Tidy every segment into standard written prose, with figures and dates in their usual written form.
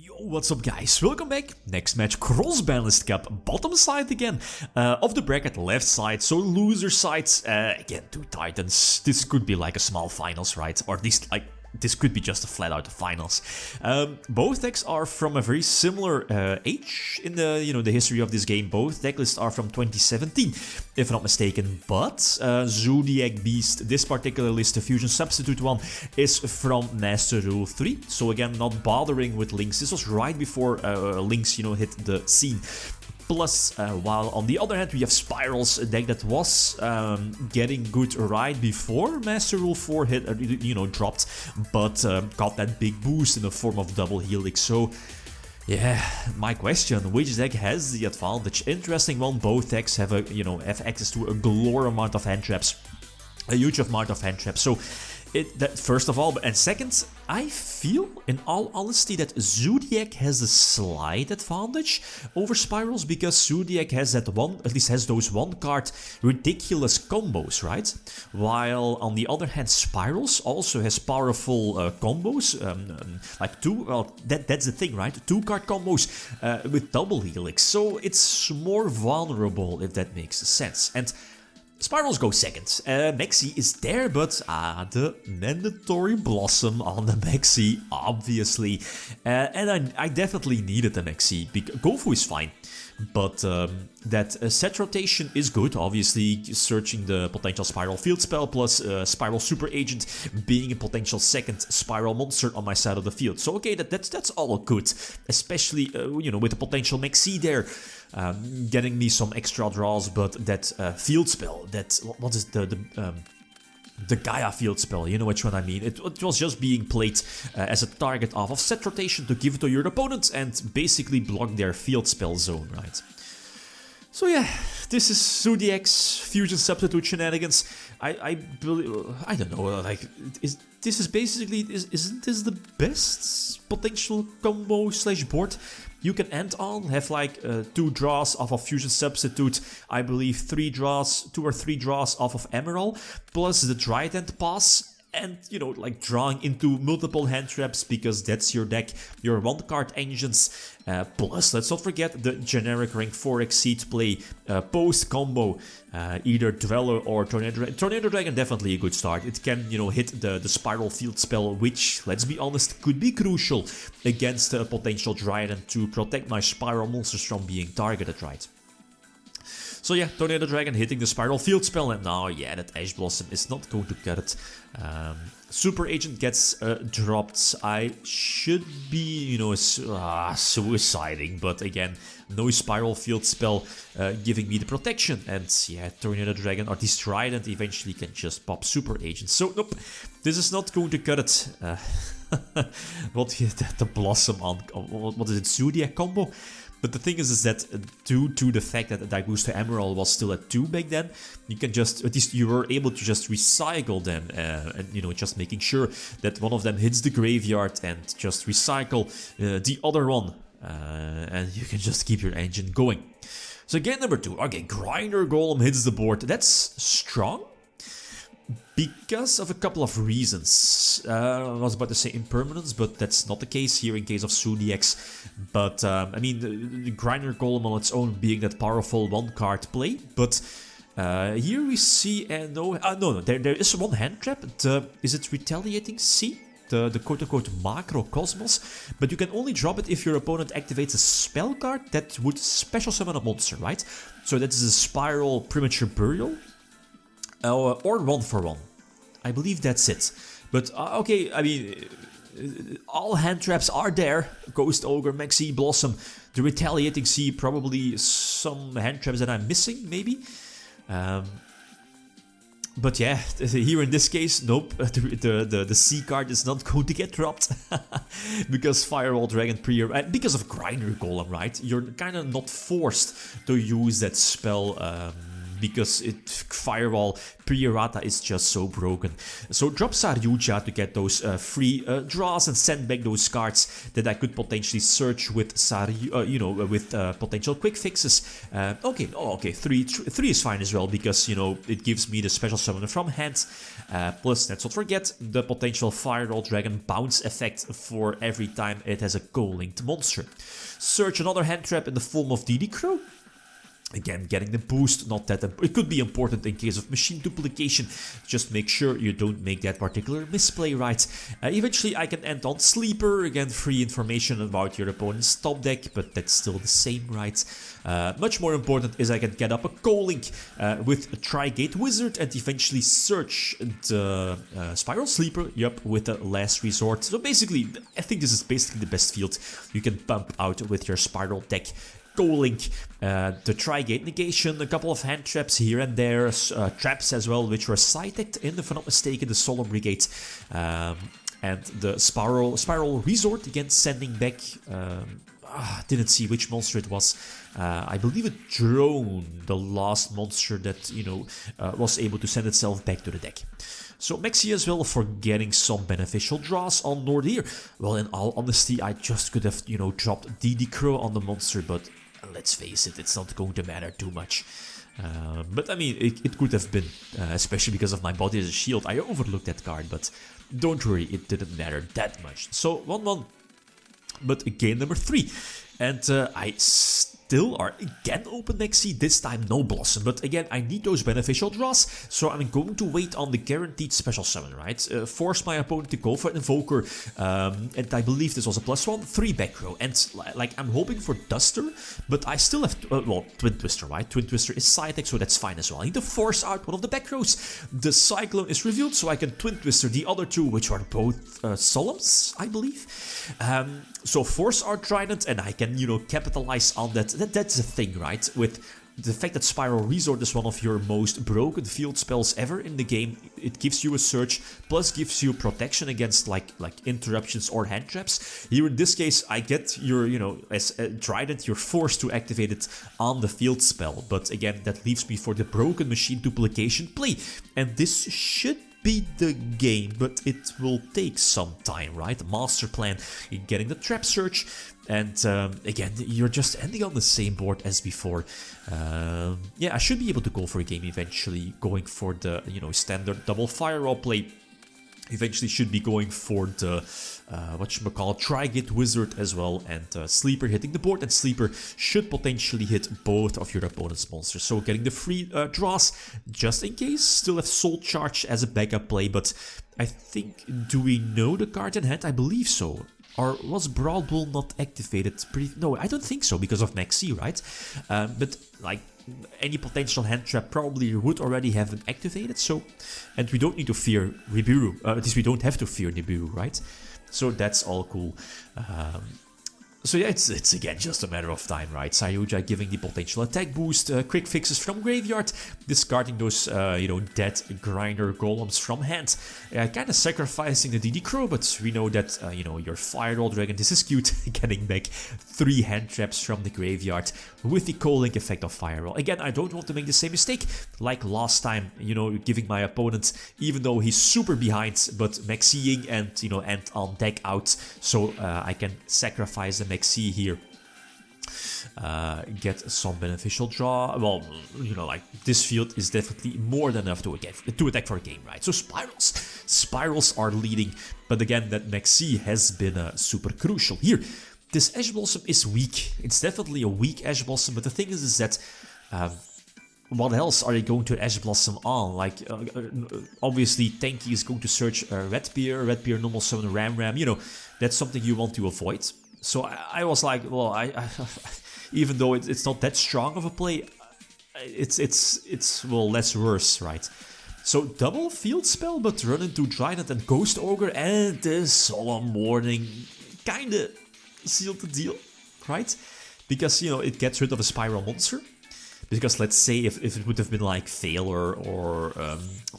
Yo, what's up guys, welcome back. Next match, Cross-Banlist Cup, bottom side again of the bracket, left side, so loser sides, again, two titans. This could be like a small finals, right? Or at least like, this could be just a flat out finals. Both decks are from a very similar age in the the history of this game. Both deck lists are from 2017, if not mistaken. But Zoodiac Beast, this particular list, the Fusion Substitute one, is from Master Rule 3. So again, not bothering with links. This was right before links, hit the scene. Plus, while on the other hand we have Spyrals, a deck that was getting good right before Master Rule 4 hit, dropped, but got that big boost in the form of double helix. So, yeah, my question: which deck has the advantage? Interesting one. Both decks have have access to a galore amount of hand traps, a huge amount of hand traps. So. First of all, and second, I feel, in all honesty, that Zoodiac has a slight advantage over Spyrals because Zoodiac has that one, at least has those one card ridiculous combos, right? While on the other hand, Spyrals also has powerful combos, like that's the thing, right? Two card combos with double helix, so it's more vulnerable if that makes sense. And Spyrals go second. Maxi is there, but the mandatory Blossom on the Maxi, obviously. And I definitely needed the Maxi. Gofu is fine, but that set rotation is good. Obviously, searching the potential Spiral Field Spell plus Spiral Super Agent being a potential second Spiral monster on my side of the field. So okay, that's all good, especially with the potential Maxi there. Getting me some extra draws, but that field spell, what is the Gaia field spell, you know which one I mean. It was just being played as a target of set rotation to give it to your opponent and basically block their field spell zone, right? So yeah, this is Zoodiac's Fusion Substitute shenanigans. I believe, I don't know, like, isn't this the best potential combo / board you can end on? Have like 2 draws off of Fusion Substitute, I believe 2 or 3 draws off of Emerald, plus the Trident Pass, and like drawing into multiple hand traps because that's your deck, your one card engines. Plus, let's not forget the generic rank 4 Exceed play post combo, either Dweller or Tornado Dragon. Tornado Dragon definitely a good start. It can hit the Spiral Field spell, which, let's be honest, could be crucial against a potential Trident to protect my Spiral monsters from being targeted, right? So yeah, Tornado Dragon hitting the Spiral Field spell, and now, yeah, that Ash Blossom is not going to cut it. Super Agent gets dropped. I should be, suiciding, but again, no Spiral Field spell giving me the protection. And yeah, Tornado Dragon, or this Trident, eventually can just pop Super Agent. So nope, this is not going to cut it. The Blossom on, what is it, Zoodiac combo? But the thing is that due to the fact that the die boost to Emerald was still at 2 back then, you can just, at least you were able to just recycle them, and just making sure that one of them hits the graveyard and just recycle the other one, and you can just keep your engine going. So game number 2, okay, Grinder Golem hits the board. That's strong. Because of a couple of reasons. I was about to say impermanence, but that's not the case here in case of Zoodiacs. But, I mean, the Grinder Golem on its own being that powerful one-card play. But here we see, no, there is one hand trap. Is it Retaliating Sea? The quote-unquote Macro Cosmos. But you can only drop it if your opponent activates a spell card that would special summon a monster, right? So that is a Spiral Premature Burial. Or 1-for-1. I believe that's it. But, okay, I mean, all hand traps are there. Ghost Ogre, Maxi, Blossom, the Retaliating Sea, probably some hand traps that I'm missing, maybe. But yeah, here in this case, nope, the Sea card is not going to get dropped. Because Firewall Dragon because of Grinder Golem, right? You're kind of not forced to use that spell because Firewall pre-errata is just so broken. So drop Yugioh to get those free draws and send back those cards that I could potentially search with with potential quick fixes. Okay, 3 is fine as well, because it gives me the special summon from hand. Plus, let's not forget the potential Firewall Dragon bounce effect for every time it has a co-linked monster. Search another hand trap in the form of DD Crow. Again, getting the boost, not that it could be important in case of machine duplication. Just make sure you don't make that particular misplay, right? Eventually, I can end on Sleeper. Again, free information about your opponent's top deck, but that's still the same, right? Much more important is I can get up a co-link with a Tri-Gate Wizard and eventually search the Spiral Sleeper, with the last resort. So basically, I think this is basically the best field you can pump out with your Spiral deck. Co-link, the Tri-Gate Negation, a couple of hand traps here and there, traps as well, which were side-decked in, if I'm not mistaken, the Solemn Brigade, and the Spiral Resort, again, sending back, didn't see which monster it was, I believe a drone, the last monster that, was able to send itself back to the deck. So Maxi as well for getting some beneficial draws on Nordir. Well, in all honesty, I just could have, dropped DD Crow on the monster, but let's face it, it's not going to matter too much. But I mean, it could have been, especially because of my body as a shield. I overlooked that card, but don't worry, it didn't matter that much. So 1-1, but game number 3. And I still are again open Maxi, this time no Blossom, but again I need those beneficial draws, so I'm going to wait on the guaranteed special summon, right? Force my opponent to go for an Invoker, and I believe this was a +1, 3 back row, and like I'm hoping for Duster, but I still have, Twin Twister, right? Twin Twister is side deck, so that's fine as well. I need to force out one of the back rows. The Cyclone is revealed, so I can Twin Twister the other 2, which are both Solemns, I believe. So force our Trident, and I can, capitalize on that. That's the thing, right? With the fact that Spiral Resort is one of your most broken field spells ever in the game, it gives you a search, plus gives you protection against like interruptions or hand traps. Here in this case, I get your, as a Trident, you're forced to activate it on the field spell. But again, that leaves me for the broken machine duplication play. And this should be the game, but it will take some time, right? Master plan in getting the trap search, and again, you're just ending on the same board as before. Yeah, I should be able to go for a game eventually, going for the standard double firewall play. Eventually should be going for the Tri-Gate Wizard as well, and Sleeper hitting the board, and Sleeper should potentially hit both of your opponent's monsters. So getting the free draws just in case. Still have Soul Charge as a backup play, but I think, do we know the card in hand? I believe so. Or was Brawl Bull not activated? No, I don't think so, because of Maxi, right? But like any potential hand trap probably would already have been activated, so, and we don't need to fear Nibiru, at least we don't have to fear Nibiru, right? So that's all cool. So yeah, it's again just a matter of time, right? Yugioh giving the potential attack boost, quick fixes from graveyard, discarding those, dead grinder golems from hand, kind of sacrificing the DD Crow, but we know that, your Firewall Dragon, this is cute, getting back 3 hand traps from the graveyard with the co-link effect of Firewall. Again, I don't want to make the same mistake like last time, giving my opponent, even though he's super behind, but Maxieing and, end on deck out, so I can sacrifice the Maxi here. Get some beneficial draw. Well, like this field is definitely more than enough to attack for a game, right? So Spyrals are leading, but again, that Maxi has been super crucial here. This Ash Blossom is weak. It's definitely a weak Ash Blossom, but the thing is that what else are you going to Ash Blossom on? Like, obviously, Tanky is going to search Redbeard, normal summon Ram. That's something you want to avoid. So I was like, well, I even though it's not that strong of a play, it's well, less worse, right? So double field spell, but run into Trident and Ghost Ogre, and this Solemn Warning kinda sealed the deal, right? Because, it gets rid of a Spiral monster. Because let's say if it would have been like Fail or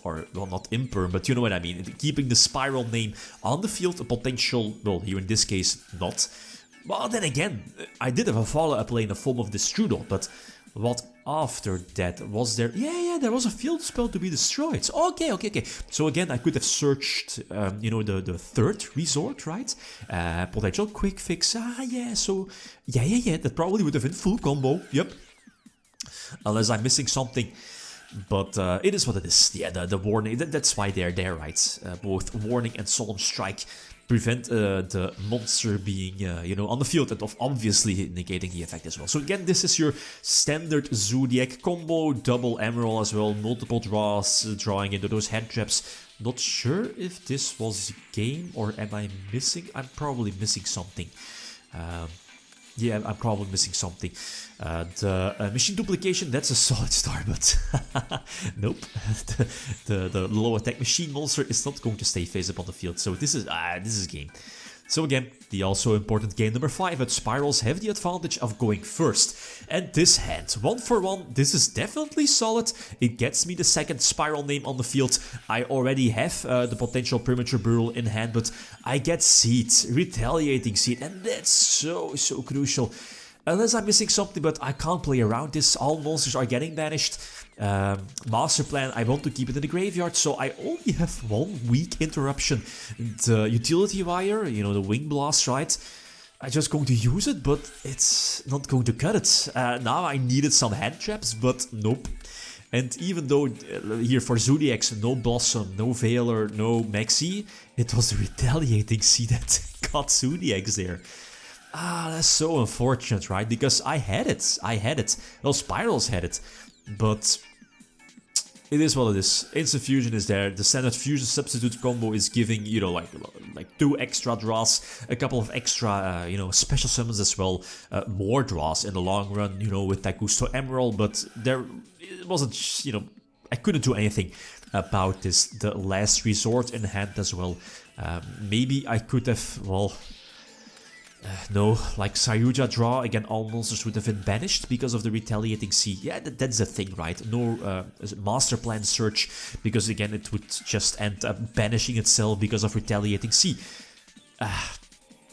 well, not Imperm, but you know what I mean, keeping the Spiral name on the field, a potential, well, here in this case, not. Well, then again, I did have a follow-up play in the form of the Strudel, but What after that? Was there... Yeah, there was a field spell to be destroyed. Okay. So again, I could have searched, you know, the third resort, right? Potential quick fix. Yeah, so... Yeah, that probably would have been full combo. Yep. Unless I'm missing something. But it is what it is. Yeah, the warning, that's why they're there, right? Both warning and solemn strike prevent the monster being, you know, on the field and of obviously negating the effect as well. So again, this is your standard Zoodiac combo, double emerald as well, multiple draws, drawing into those hand traps. Not sure if this was game or am I missing? I'm probably missing something. Yeah, I'm probably missing something. The machine duplication, that's a solid star, but nope. the low attack machine monster is not going to stay face up on the field, so this is game. So again, the also important game number 5, but Spyrals have the advantage of going first. And this hand, 1 for 1, this is definitely solid. It gets me the second Spiral name on the field. I already have the potential premature burial in hand, but I get Seed, Retaliating Seed, and that's so crucial. Unless I'm missing something, but I can't play around this. All monsters are getting banished. Master plan, I want to keep it in the graveyard, so I only have one weak interruption. The utility wire, you know, the wing blast, right? I'm just going to use it, but it's not going to cut it. Now I needed some hand traps, but nope. And even though here for Zoodiacs, no Blossom, no Veiler, no Maxi, it was the Retaliating Seed that got Zoodiacs there. That's so unfortunate, right? Because I had it. Well, Spyrals had it. But it is what it is. Instant fusion is there. The standard fusion substitute combo is giving, you know, like 2 extra draws, a couple of extra, you know, special summons as well, more draws in the long run, you know, with Taikusto Emerald. But it wasn't, you know, I couldn't do anything about this. The last resort in hand as well. Maybe I could have, well... no, like Sayuja draw, again all monsters would have been banished because of the Retaliating Sea. Yeah, that's the thing, right? No Master Plan search, because again it would just end up banishing itself because of Retaliating Sea.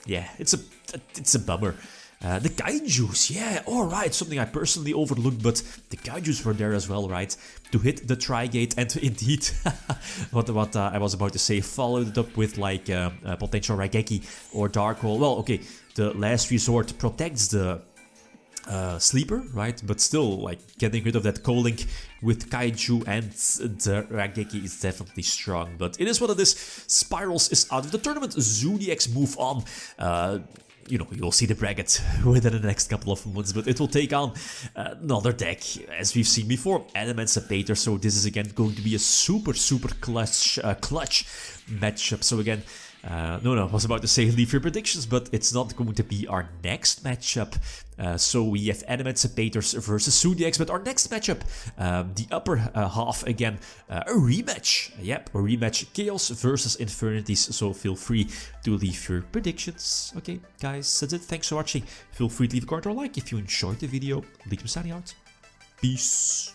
Yeah, it's a bummer. The Kaijus, yeah, alright, something I personally overlooked, but the Kaijus were there as well, right? To hit the Tri-Gate, and indeed, what I was about to say, followed it up with like potential Raigeki or Dark Hole. Well, okay, the last resort protects the Sleeper, right? But still, like, getting rid of that K-Link with Kaiju and the Raigeki is definitely strong. But it is what it is. Spyrals is out of the tournament. Zoodiacs move on. You know, you'll see the bracket within the next couple of months, but it will take on another deck, as we've seen before, Emancipator. So this is again going to be a super clutch matchup. So again, no, I was about to say leave your predictions, but it's not going to be our next matchup. So we have Emancipators versus Zoodiacs, but our next matchup, the upper half again, a rematch. Yep, a rematch, Chaos versus Infinities. So feel free to leave your predictions. Okay, guys, that's it. Thanks for watching. Feel free to leave a comment or like if you enjoyed the video. Leave me signing out. Peace.